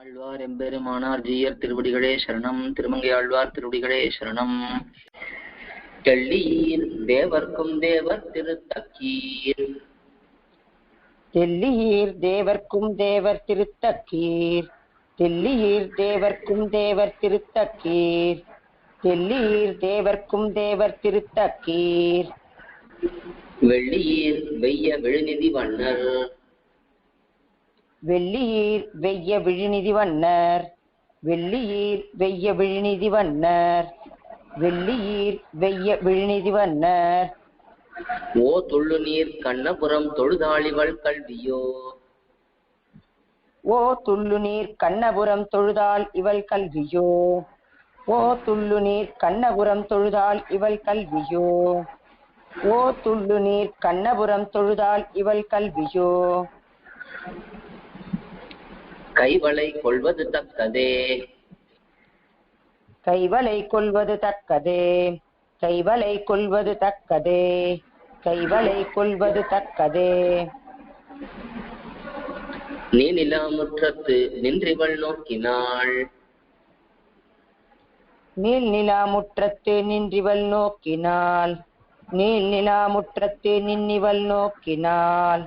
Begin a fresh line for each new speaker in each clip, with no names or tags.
ஆழ்வார் எம்பெருமானார் ஜீயர் திருவடிகளே சரணம். திருமங்கை ஆழ்வார் திருவடிகளே சரணம். தெள்ளியீர் தேவர்க்கும் தேவர் திருத்தக்கீர்.
தெள்ளியீர் தேவர்க்கும் தேவர் திருத்தக்கீர். தெள்ளியீர் தேவர்க்கும் தேவர் திருத்தக்கீர். தெள்ளியீர் தேவர்க்கும் தேவர் திருத்தக்கீர்.
வெள்ளியீர் வெய்ய விழுநிதி வண்ணர்.
வெள்ளியீர் வெய்ய விழுநிதி வண்ணர். வெள்ளியீர் வெய்ய விழுநிதி வண்ணர். வெள்ளியீர் வெய்ய விழுநிதி வண்ணர்.
ஓ துள்ளு நீர் கண்ணபுரம் தொழுதாளிவள் கல்வியோ.
ஓ துள்ளு நீர் கண்ணபுரம் தொழுதாள் இவள் கல்வியோ. ஓ துள்ளு நீர் கண்ணபுரம் தொழுதாள் இவள் கல்வியோ. ஓ துள்ளு நீர் கண்ணபுரம் தொழுதாள் இவள் கல்வியோ.
கைவளை கொள்வது தக்கதே.
கைவளை கொள்வது தக்கதே. கைவளை கொள்வது தக்கதே. கைவளை கொள்வது தக்கதே.
நீ நிலாமுற்றத்து நின்றிவள் நோக்கினாள்.
நீல் நிலாமுற்றத்து நின்றிவள் நோக்கினாள். நீல் நிலாமுற்றத்து நின்னிவள் நோக்கினாள்.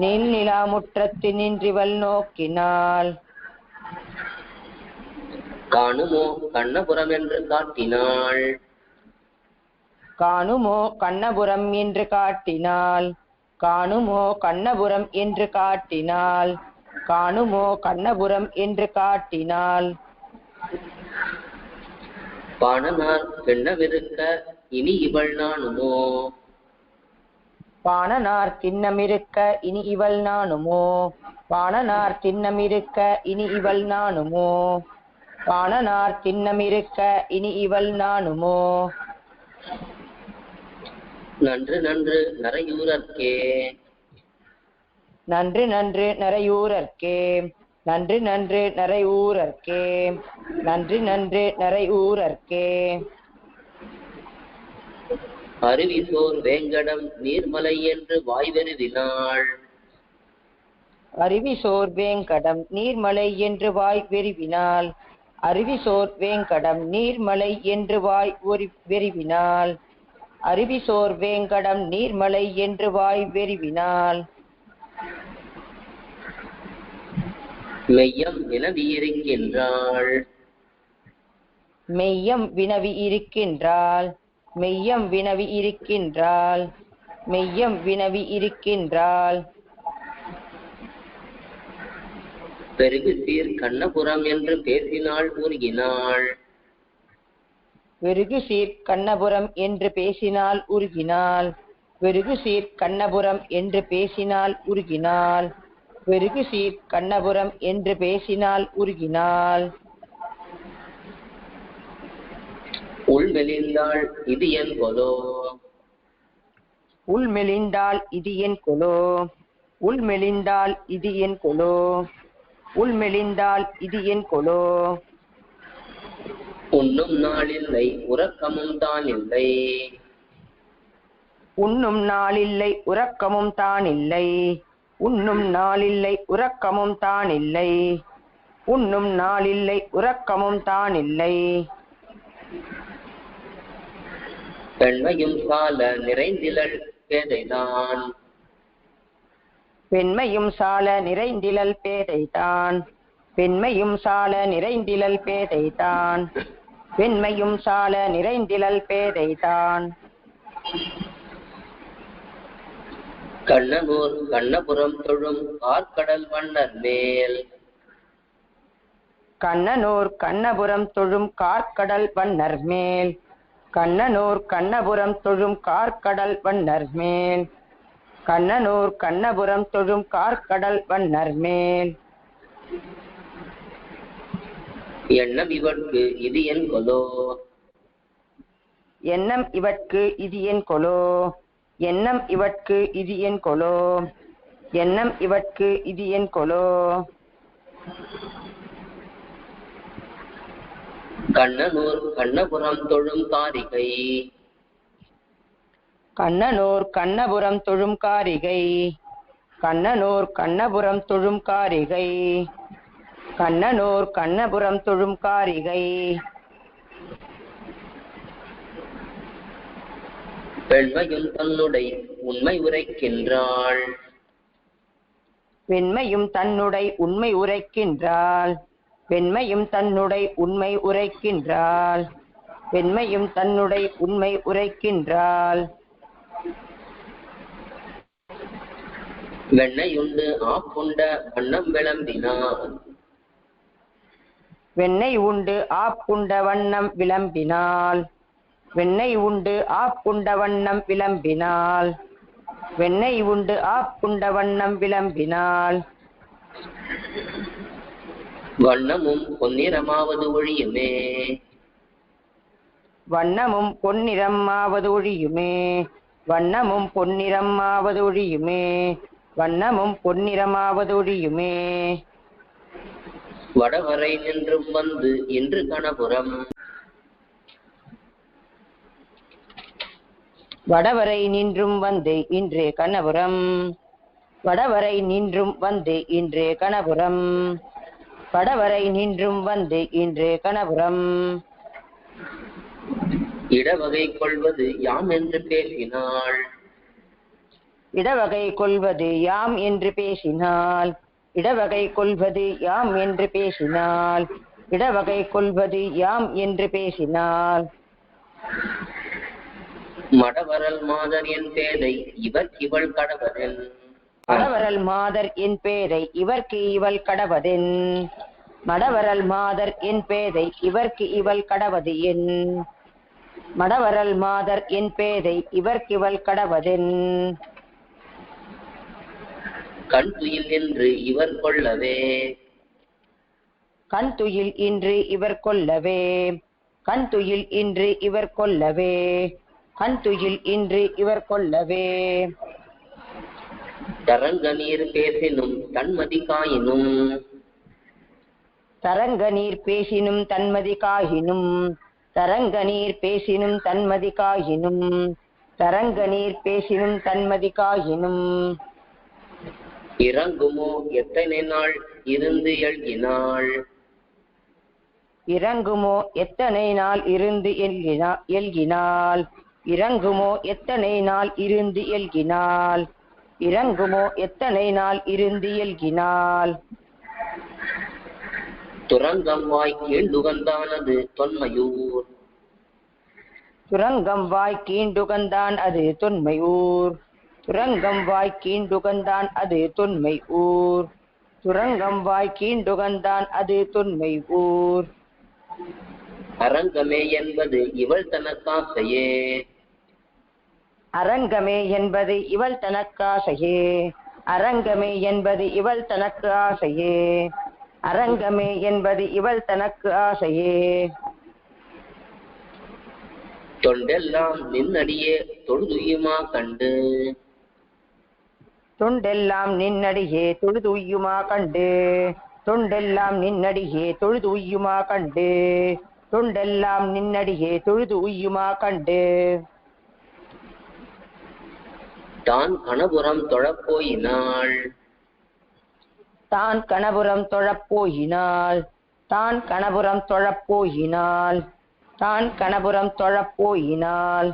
நீல் நிலாமுற்றத்து நின்றிவள் நோக்கினாள்.
காணுமோ கண்ணபுரம் என்று காட்டினாள்.
காணுமோ கண்ணபுரம் என்று காட்டினாள். காணுமோ கண்ணபுரம் என்று காட்டினாள். காணுமோ கண்ணபுரம் என்று காட்டினாள்.
பாணனார் திண்ணமிருக்க இனி இவள் நாணுமோ.
பாணனார் திண்ணமிருக்க இனி இவள் நாணுமோ. பாணனார் திண்ணமிருக்க இனி இவள் நாணுமோ. பாணனார் திண்ணமிருக்க இனி இவள் நாணுமோ.
நன்று நன்று நரையூரர்க்கே.
நன்று நன்று நரையூரர்க்கே. நன்று நன்று நரையூரர்க்கே. நன்று நன்று நரையூரர்க்கே.
அருவிசோர் வேங்கடம் நீர்மலை என்று வாய்வெருவினாள்.
அருவிசோர் வேங்கடம் நீர்மலை என்று வாய் வெறிவினாள். அருவிசோர் வேங்கடம் நீர்மலை என்று வாய் வெறிவினாள். அருவிசோர் வேங்கடம் நீர்மலை என்று வாய் வெறிவினாள்.
மெய்யம் வினவி இருக்கின்றாள்.
மெய்யம் வினவி இருக்கின்றாள். மெய்யம் வினவி இருக்கின்றாள். மெய்யம் வினவி இருக்கின்றாள்.
பெருகு சீர் கண்ணபுரம் என்று பேசினாள் உருகினாள்.
வெறுகு சீர் கண்ணபுரம் என்று பேசினாள் உருகினாள். வெறுகு சீர் கண்ணபுரம் என்று பேசினாள் உருகினாள். வெறுகு சீர் கண்ணபுரம் என்று பேசினாள் உருகினாள்.
உள்மெலிந்தாள் இது என் கொலோ.
உள்மெலிந்தாள் இது என் கொலோ. உள்மெலிந்தாள் இது என் கொலோ. உள்மெலிந்தாள் இது என் கொலோ.
உண்ணும் நாளில்லை உறக்கமும் தான் இல்லை.
உண்ணும் நாளில்லை உறக்கமும் தான் இல்லை. உண்ணும் நாளில்லை உறக்கமும் தான் இல்லை. உண்ணும் நாளில்லை உறக்கமும் தான் இல்லை.
பெண்மையும் சால நிறைந்திலள் பேதைதான்.
பெண்மையும் சால நிறைந்திலல் பேதைதான். பெண்மையும் சால நிறைந்திலல் பேதைதான். பெண்மையும் சால நிறைந்திலல் பேதைதான்.
கண்ணனூர் கண்ணபுரம் தொழும் ஆற்கடல் வண்ணர் மேல்.
கண்ணனூர் கண்ணபுரம் தொழும் கார்க்கடல் வண்ணர் மேல். கண்ணனூர் கண்ணபுரம் தொழும் கார்க்கடல் வண்ணர் மேல். கண்ணனூர் கண்ணபுரம் தொழும் கார்க்கடல் வண்ணர் மேல்.
எண்ணம் இவட்கு இது என் கொலோ.
எண்ணம் இவட்கு இது என் கொலோ. எண்ணம் இவட்கு இது என் கொலோ. எண்ணம் இவட்கு இது என் கொலோ.
கண்ணனூர் கண்ணபுரம் தொழும் காரிகை.
கண்ணனூர் கண்ணபுரம் தொழும் காரிகை. கண்ணனூர் கண்ணபுரம் தொழும் காரிகை. கண்ணனூர் கண்ணபுரம் தொழும் காரிகை.
வெண்மையும் தன்னுடை உண்மை உரைக்கின்றாள்.
வெண்மையும் தன்னுடை உண்மை உரைக்கின்றாள். வெண்மையும் தன்னுடை உண்மை உரைக்கின்றாள். வெண்மையும் தன்னுடை உண்மை உரைக்கின்றாள்.
வெண்ணையுண்டு ஆப்புண்ட வண்ணம் விளம்பினாள்.
வெண்ணெய் உண்டு ஆப்புண்ட வண்ணம் விளம்பினாள். வெண்ணெய் உண்டு ஆப்புண்ட வண்ணம் விளம்பினாள். வெண்ணெய் உண்டு ஆப்புண்ட வண்ணம் விளம்பினாள்.
வண்ணமும் பொன்னிறமாவது ஒழியுமே.
வண்ணமும் பொன்னிறமாவது ஒழியுமே. வண்ணமும் பொன்னிறமாவது ஒழியுமே. வண்ணமும் பொன்னிறமாவது ஒழியுமே.
வடவரை நின்றும் வந்து இன்று கணபுரம்.
வடவரை நின்றும் வந்து இன்று கணபுரம். வடவரை நின்றும் வந்து இன்று கணபுரம். வடவரை நின்றும் வந்து இன்று கணபுரம்.
இடவகை கொள்வது யாம் என்று பேசினாள்.
இடவகை கொள்வது யாம் என்று பேசினாள். இடவகை கொள்வது யாம் என்று பேசினாள். இடவகை கொள்வது யாம் என்று பேசினாள்.
மடவரல் மாதர் என் பேதை இவர்க்கு இவள் கடவதென்.
மடவரல் மாதர் என் பேதை இவர்க்கு இவள் கடவதென். மடவரல் மாதர் என் பேதை இவர்க்கு இவள் கடவது என். மடவரல் மாதர் என் பேதை இவர்க்கு இவள் கடவதென்.
கண் துயில் என்று இவர் கொள்ளவே.
கண் துயில் இன்று இவர் கொள்ளவே. கண் துயில் இன்று இவர் கொள்ளவே. கண் துயில் இன்று இவர் கொள்ளவே.
தரங்க நீர் பேசினும் தன்மதி காயினும்.
தரங்க நீர் பேசினும் தன்மதி காயினும். தரங்க நீர் பேசினும் தன்மதி காயினும். தரங்க நீர் பேசினும் தன்மதி காயினும்.
இறங்குமோ எத்தனை நாள் இருந்து எழுகினாள்.
இறங்குமோ எத்தனை நாள் இருந்து எல்கினாள். இறங்குமோ எத்தனை நாள் இருந்து எல்கினாள். இறங்குமோ எத்தனை நாள் இருந்து எல்கினாள்.
துரங்கம் வாய் கீழ்ந்துகந்தானது தொன்மையூர்.
துரங்கம் வாய் கீண்டுகந்தான் அது தொன்மை ஊர். துரங்கம் வாய் கீண்டுகந்தான் அது தொன்மை ஊர். துரங்கம் வாய் கீண்டுகந்தான் அது தொன்மை ஊர்.
அரங்கமே என்பது இவள் தனக்காசையே.
அரங்கமே என்பது இவள் தனக்காசையே. அரங்கமே என்பது இவள் தனக்கு ஆசையே. அரங்கமே என்பது இவள் தனக்கு ஆசையே.
தொண்டெல்லாம் நின்னடியே தொழுதுயுமா கண்டு.
தொண்டெல்லாம் நின்னடியே தொழுதுய்யுமா கண்டு. தொண்டெல்லாம் நின்னடியே தொழுது உய்யுமா கண்டு. தொண்டெல்லாம் நின்னடியே தொழுது உய்யுமா கண்டு.
தான் கணபுரம் தொழப்போயினாள்.
தான் கணபுரம் தொழப்போயினாள். தான் கணபுரம் தொழப்போயினாள். தான் கணபுரம் தொழப்போயினாள்.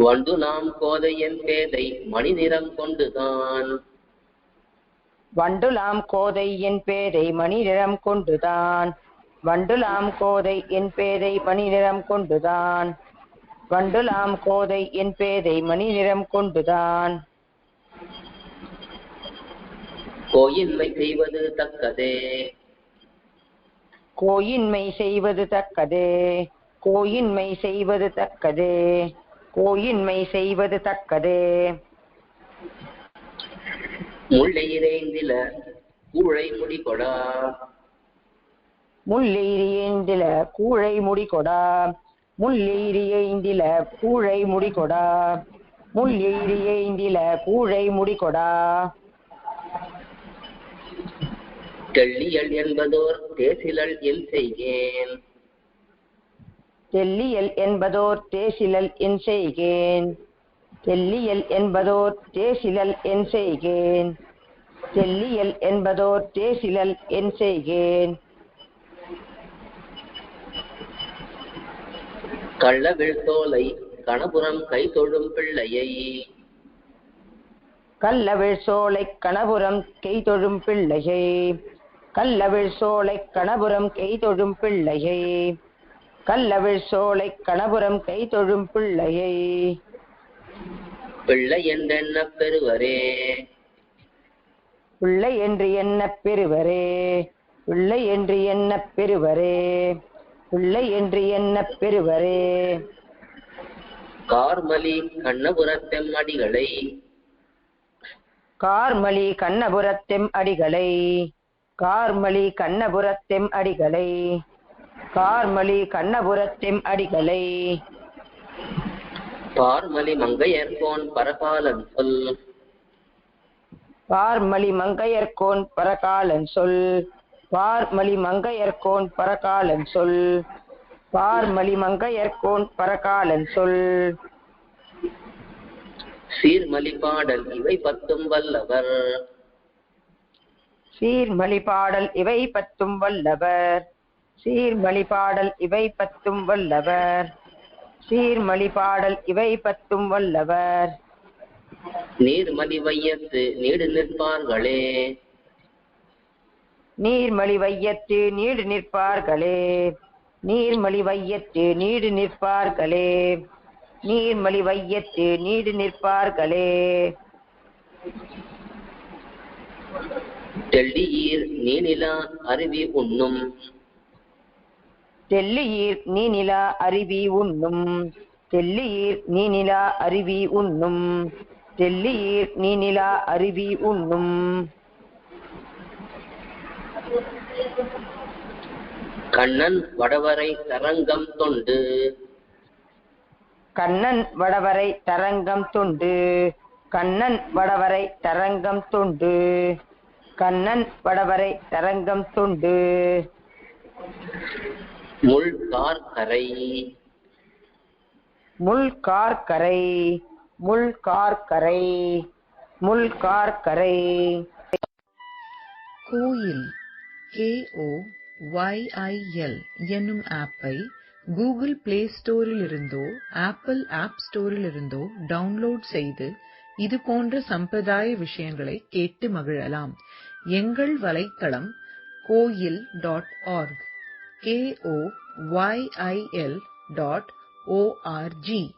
வண்டு நாம் கோதை என் பேதை மணி நிறம் கொண்டுதான்.
வண்டுலாம் கோதை என் பேதை மணி நிறம் கொண்டுதான். வண்டுலாம் கோதை என் பேதை மணி நிறம் கொண்டுதான். வண்டுலாம் கோதை என் பேதை மணி நிறம் கொண்டுதான்.
கோயின்மை செய்வது தக்கதே.
கோயின்மை செய்வது தக்கதே. கோயின்மை செய்வது தக்கதே. கோயின்மை செய்வது தக்கதே.
முள்ளையிறைந்தில கூழை முடிகொடா.
முள்ளெய்தில கூழை முடிகொடா. முள்ளெய்தில கூழை முடிகொடா. முள்ளெய்தில கூழை முடிகொடா.
தெள்ளியல் என்பதோர் தேசிலல் என் செய்கேன்.
தெல்லியல் என்பதோர் தேசிலல் என் செய்கேன். தெல்லியல் என்பதோர் தேசிலல் என் செய்கேன். தெல்லியல் என்பதோர் தேசிலல் என் செய்கேன்.
கள்ளவிழ் சோலை கணபுரம் கை தொழும் பிள்ளையை.
கள்ளவிழ் சோலை கணபுரம் கெய்தொழும் பிள்ளையை. கள்ளவிழ் சோலை கணபுரம் கெய்தொழும் பிள்ளையை. கள்ளவிழ் சோலை கணபுரம் கைதொழும் பிள்ளையை.
பிள்ளை என்றென்ன பெறுவரே.
பிள்ளை என்று என்ன பெறுவரே. பிள்ளை என்று என்ன பெறுவரே. பிள்ளை என்று என்ன பெறுவரே.
கார்மலி கண்ணபுரத்தெம் அடிகளை.
கார்மலி கண்ணபுரத்தெம் அடிகளை. கார்மலி கண்ணபுரத்தெம் அடிகளை. கார்மலி கண்ணபுரத்தெம் அடிகளை.
பார்மலி மங்கையர்கோன் பரகாலன் சொல்.
பார்மலி மங்கையர்கோன் பரகாலன் சொல். பார்மலி மங்கையர்கோன் பரகாலன் சொல். பார்மலி மங்கையர்கோன் பரகாலன் சொல்.
சீர்மலி பாடல் இவை பத்தும் வல்லவர்.
சீர்மலி பாடல் இவை பத்தும் வல்லவர். சீர்மலி பாடல் இவை பத்தும் வல்லவர். சீர்மலி பாடல் இவை பத்தும் வல்லவர்.
நீர்மலி வையத்து நீடு நிற்பார்களே.
நீர்மலி வையத்து நீடு நிற்பார்களே. நீர்மலி வையத்து நீடு நிற்பார்களே. நீர்மலி வையத்து நீடு நிற்பார்களே.
தெள்ளியீர் நீநிலா அருவி உண்ணும்.
தெள்ளியீர் நீநிலா அருவி உண்ணும். தெள்ளியீர் நீநிலா அருவி உண்ணும். தெள்ளியீர் நீநிலா அருவி உண்ணும்.
கண்ணன் வடவரை தரங்கம் தொண்டு.
கண்ணன் வடவரை தரங்கம் தொண்டு. கண்ணன் வடவரை தரங்கம் தொண்டு. கண்ணன் வடவரை தரங்கம் தொண்டு.
முள் கார்கரை.
முள் கார்கரை. முள் கார்கரை. முள் கார்கரை.
கோயில் KOYIL என்னும் ஆப்பை கூகுள் பிளே ஸ்டோரிலிருந்தோ ஆப்பிள் ஆப் ஸ்டோரிலிருந்தோ டவுன்லோட் செய்து இது போன்ற சம்பிரதாய விஷயங்களை கேட்டு மகிழலாம். எங்கள் வலைத்தளம் koyil.org KOYIL.org